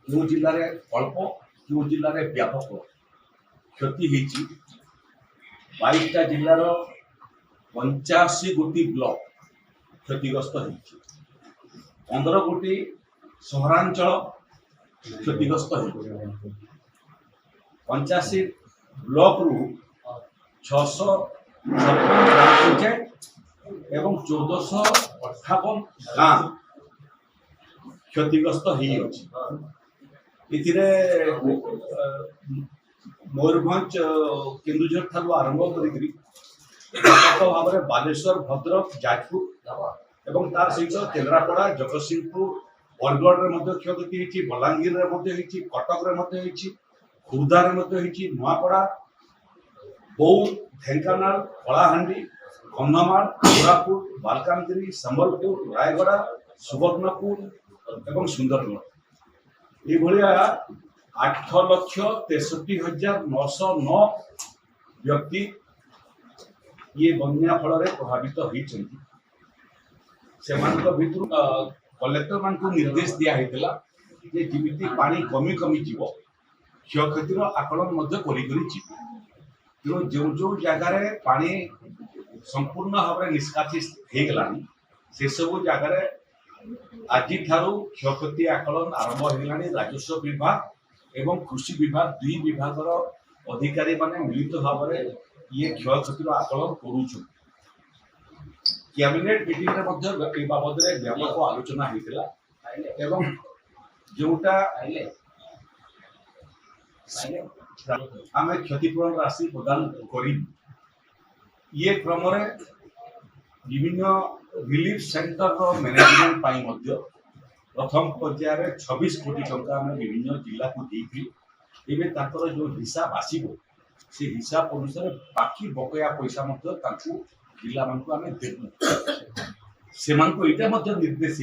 କେଉଁ ଜିଲ୍ଲାରେ ଅଳ୍ପ କେଉଁ ଜିଲ୍ଲାରେ ବ୍ୟାପକ କ୍ଷତି ହେଇଛି। 22ଟା ଜିଲ୍ଲାର 85 ଗୋଟି ବ୍ଲକ କ୍ଷତିଗ୍ରସ୍ତ ହେଇଛି। 15 ଗୋଟି ସହରାଞ୍ଚଳ କ୍ଷତିଗ୍ରସ୍ତ ହେଇଛି। 85 ବ୍ଲକରୁ 656 ଗ୍ରାମ ପଞ୍ଚାୟତ ଏବଂ 1458 ଗାଁ କ୍ଷତିଗ୍ରସ୍ତ ହେଇଅଛି। ଏଥିରେ ମୟୂରଭଞ୍ଜ କେନ୍ଦୁଝର ଠାରୁ ଆରମ୍ଭ କରିକି ବ୍ୟାପକ ଭାବରେ ବାଲେଶ୍ୱର, ଭଦ୍ରକ, ଯାଜପୁର ଏବଂ ତାର ସହିତ କେନ୍ଦ୍ରାପଡ଼ା, ଜଗତସିଂହପୁର, ବରଗଡ଼ରେ ମଧ୍ୟ କ୍ଷୟକ୍ଷତି ହେଇଛି, ବଲାଙ୍ଗୀରରେ ମଧ୍ୟ ହେଇଛି, କଟକରେ ମଧ୍ୟ ହେଇଛି, ଖୋର୍ଦ୍ଧାରେ ମଧ୍ୟ ହେଇଛି, ନୂଆପଡ଼ା, ବୌଦ୍ଧ, ଢେଙ୍କାନାଳ, କଳାହାଣ୍ଡି, କନ୍ଧମାଳ, କୋରାପୁଟ, ମାଲକାନଗିରି, ସମ୍ବଲପୁର, ରାୟଗଡ଼ା, ସୁବର୍ଣ୍ଣପୁର ଏବଂ ସୁନ୍ଦରଗଡ଼ ଏଭଳିଆ 8,63,909 ବ୍ୟକ୍ତି ये बन्या फल प्रभावित होती। कलेक्टर मान निर्देश दिया जमी पानी कमी कमी जीव क्षयक्षतिर आकलन तेणु जो जो जगार पानी संपूर्ण भाव में निष्कासित हो गला से सब जगार आज क्षयक्षति आकलन आरंभ हो गला। राजस्व विभाग एवं कृषि विभाग दुई विभाग अधिकारी माने मिलित भाव में ये क्षयक्षतिर आकलन करुछ। कैबिनेट मीटिंग रे मध्य ए बाबद रे व्यापक आलोचना हेतिला एवं जोटा आमे क्षतिपूरण राशि प्रदान करी। ये क्रम रे विभिन्न रिलीफ सेंटर रो मैनेजमेंट पाई मध्य प्रथम पर्याय रे 26 कोटी टंका आमे विभिन्न जिला को देथि। एबे ताकर जो हिसाब आसीबो से हिसाब अनुसार बाकी बकया पैसा जिला मान से निर्देश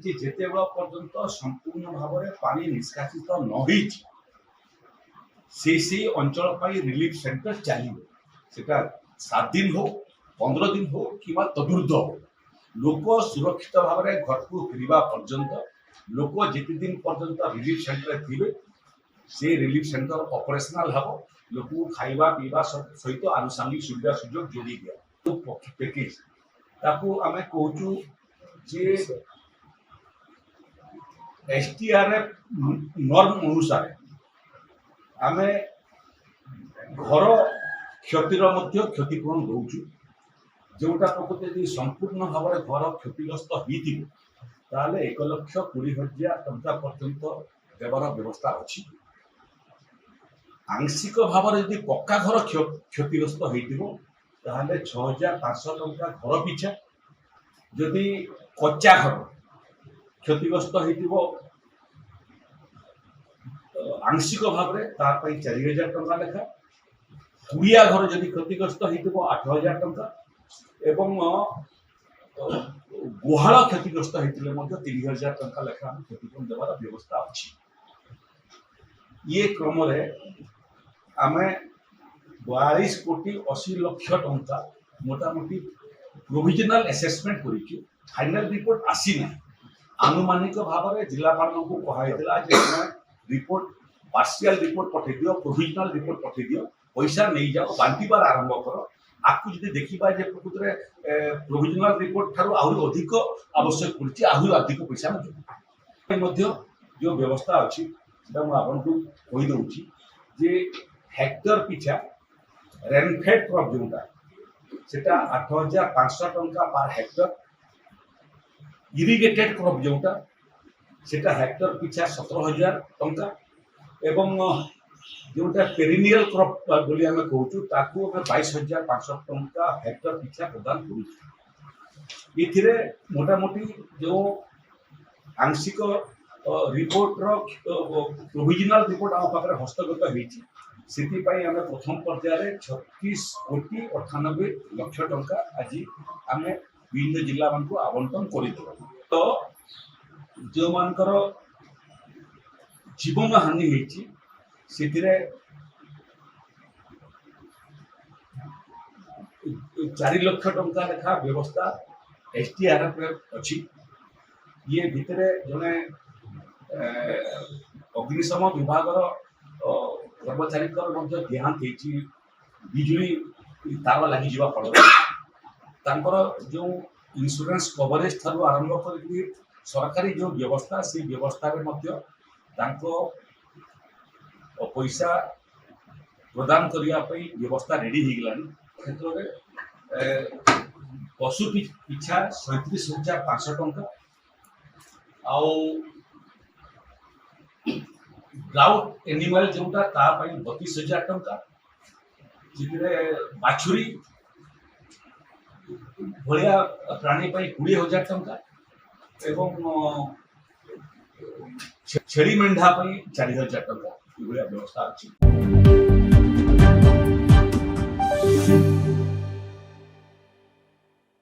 जिते पर्यंत संपूर्ण भाव में पानी निष्कासित न से अंचल रिलीफ सेंटर चलो से 7 दिन हो 15 दिन हो कि तदूर्ध हो लोक सुरक्षित भाव में घर को फेरवा पर्यंत लोक जिते दिन पर्यंत रिलीफ सेंटर थे से रिलीफ सेंटर ऑपरेशनल हम लोक खाइबा पीवा सहित आनुषंगिक सुविधा सुजोग जोड़ी दिया तो पैकेज ताकू आमे कहूचु जे एसटीआरएफ नॉर्म अनुसार आमे घर क्षतिर मध्य क्षतिपूरण दउचु जोटा प्रकृति यदि संपूर्ण भाव में घर क्षतिग्रस्त होती 1,20,000 टंका पर्यंत देवार व्यवस्था अच्छी। आंशिक भाव में यदि पक्का घर क्षतिग्रस्त हो 6,500 टंका घर पिछा जदि कच्चा घर क्षतिग्रस्त हो आंशिक भाव में 4,000 टंका लेखा कुड़िया घर जदि क्षतिग्रस्त हो 8,000 टंका एवं गुहाल क्षतिग्रस्त होते 3,000 टंका लेखा क्षतिपूरण देवार व्यवस्था अच्छी। ये क्रम आमे 42 कोटी 80 लक्ष टंका मोटामोटी प्रोविजनल असेसमेंट करिछु। फाइनल रिपोर्ट आसी ना आनुमानिक भाव में जिलापाल को कहा रिपोर्ट पार्शियल रिपोर्ट पठे दियो प्रोविजनल रिपोर्ट पठे दियो पैसा नहीं जाओ बांटीबार आरंभ कर आपको जब देखा जे प्रकृत में प्रोविजनल रिपोर्ट ठारू आहरी अधिक आवश्यक पड़ी आहरी अधिक पैसा जो व्यवस्था अच्छी आपको कहीदे जे हेक्टर पिछा रेनफेड क्रॉप जोटा सेटा 8,500 टंका पर हेक्टर इरिगेटेड क्रॉप जोटा सेटा हेक्टर पिछा 17,000 टंका एवं जोटा पेरिनियल क्रॉप बोली आमे कहूचु ताकू 22,500 टंका हेक्टर पिछा प्रदान करूछु। इथिरे मोटामोटी जो आंशिक रिपोर्ट प्रोविजनल रिपोर्ट आम पाखे हस्तगत होती से प्रथम पर्यायर 36 कोटी 98 लक्ष टंका आज आम विभिन्न जिला मान आवंटन कर तो जो मानकर जीवन हानि होती 4 लाख टंका लेखा व्यवस्था एसटीआरएफ अच्छी। ये भितर जने ଅଗ୍ନିଶମ ବିଭାଗର କର୍ମଚାରୀଙ୍କର ମଧ୍ୟ ଦେହାନ୍ତ ହେଇଛି ବିଜୁଳି ତାର ଲାଗିଯିବା ଫଳରେ। ତାଙ୍କର ଯେଉଁ ଇନ୍ସୁରାନ୍ସ କଭରେଜ ଠାରୁ ଆରମ୍ଭ କରିକି ସରକାରୀ ଯେଉଁ ବ୍ୟବସ୍ଥା ସେଇ ବ୍ୟବସ୍ଥାରେ ମଧ୍ୟ ତାଙ୍କ ପଇସା ପ୍ରଦାନ କରିବା ପାଇଁ ବ୍ୟବସ୍ଥା ରେଡି ହେଇଗଲାଣି। କ୍ଷେତ୍ରରେ ପଶୁ ପିଛା 37,500 ଟଙ୍କା ଆଉ ଗ୍ରାଉଣ୍ଡ ଏନିମାଲ ଯୋଉଟା ତା ପାଇଁ 32,000 ଟଙ୍କା, ସେଥିରେ ବାଛୁରୀ ଭଳିଆ ପ୍ରାଣୀ ପାଇଁ 20,000 ଟଙ୍କା ଏବଂ ଛେଳି ମେଣ୍ଢା ପାଇଁ 4,000 ଟଙ୍କା ଏଭଳିଆ ବ୍ୟବସ୍ଥା ଅଛି।